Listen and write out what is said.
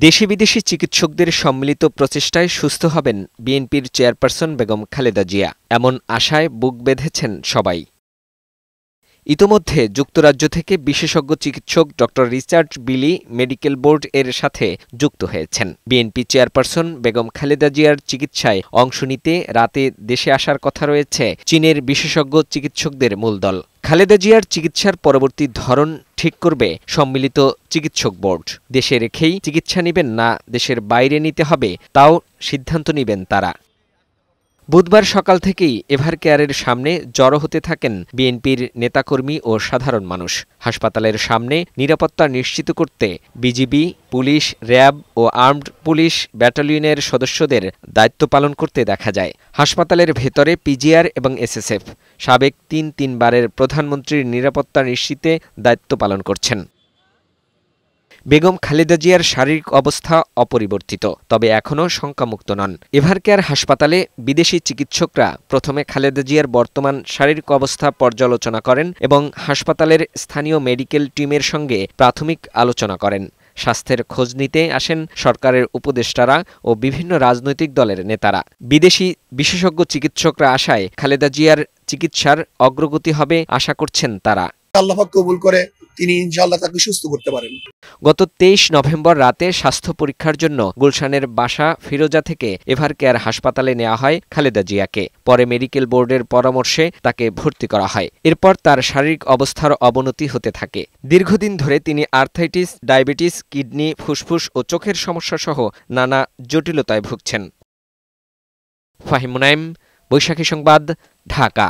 দেশি বিদেশি চিকিৎসকদের সম্মিলিত প্রচেষ্টায় সুস্থ হবেন বিএনপির চেয়ারপারসন বেগম খালেদা জিয়া, এমন আশায় বুক বেঁধেছেন সবাই। ইতোমধ্যে যুক্তরাজ্য থেকে বিশেষজ্ঞ চিকিৎসক ড. রিচার্ড বিলি মেডিকেল বোর্ড এর সাথে যুক্ত হয়েছেন। বিএনপি চেয়ারপারসন বেগম খালেদা জিয়ার চিকিৎসায় অংশ নিতে রাতে দেশে আসার কথা রয়েছে চীনের বিশেষজ্ঞ চিকিৎসকদের মূলদল। খালেদা জিয়ার চিকিৎসার পরবর্তী ধরন ঠিক করবে সম্মিলিত চিকিৎসক বোর্ড। দেশে রেখেই চিকিৎসা নেবেন না দেশের বাইরে নিতে হবে, তাও সিদ্ধান্ত নেবেন তারা। বুধবার সকাল থেকেই এভারকেয়ারের সামনে জড়ো হতে থাকেন বিএনপির নেতাকর্মী ও সাধারণ মানুষ। হাসপাতালের সামনে নিরাপত্তা নিশ্চিত করতে বিজিবি, পুলিশ, র্যাব ও আর্মড পুলিশ ব্যাটালিয়নের সদস্যদের দায়িত্ব পালন করতে দেখা যায়। হাসপাতালের ভেতরে পিজিআর এবং এসএসএফ সাবেক তিনবারের প্রধানমন্ত্রীর নিরাপত্তা নিশ্চিতে দায়িত্ব পালন করছেন। বেগম খালেদা জিয়ার শারীরিক অবস্থা অপরিবর্তিত, তবে এখনও শঙ্কামুক্ত নন। এভারকেয়ার হাসপাতালে বিদেশি চিকিৎসকরা প্রথমে খালেদা জিয়ার বর্তমান শারীরিক অবস্থা পর্যালোচনা করেন এবং হাসপাতালের স্থানীয় মেডিকেল টিমের সঙ্গে প্রাথমিক আলোচনা করেন। স্বাস্থ্যের খোঁজ নিতে আসেন সরকারের উপদেষ্টারা ও বিভিন্ন রাজনৈতিক দলের নেতারা। বিদেশি বিশেষজ্ঞ চিকিৎসকরা আশায় খালেদা জিয়ার চিকিৎসার অগ্রগতি হবে আশা করছেন তারা। আল্লাহ পাক কবুল করে তিনি ইনশাআল্লাহ তাকে সুস্থ করতে পারেন। গত ২৩ নভেম্বর রাতে স্বাস্থ্য পরীক্ষার জন্য গুলশানের বাসা ফিরোজা থেকে এভারকেয়ার হাসপাতালে নেওয়া হয় খালেদা জিয়াকে। পরে মেডিকেল বোর্ডের পরামর্শে তাকে ভর্তি করা হয়। এরপর তার শারীরিক অবস্থার অবনতি হতে থাকে। দীর্ঘদিন ধরে তিনি আর্থ্রাইটিস, ডায়াবেটিস, কিডনি, ফুসফুস ও চোখের সমস্যা সহ নানা জটিলতায় ভুগছেন। ফাহিম মুনাইম, বৈশাখী সংবাদ, ঢাকা।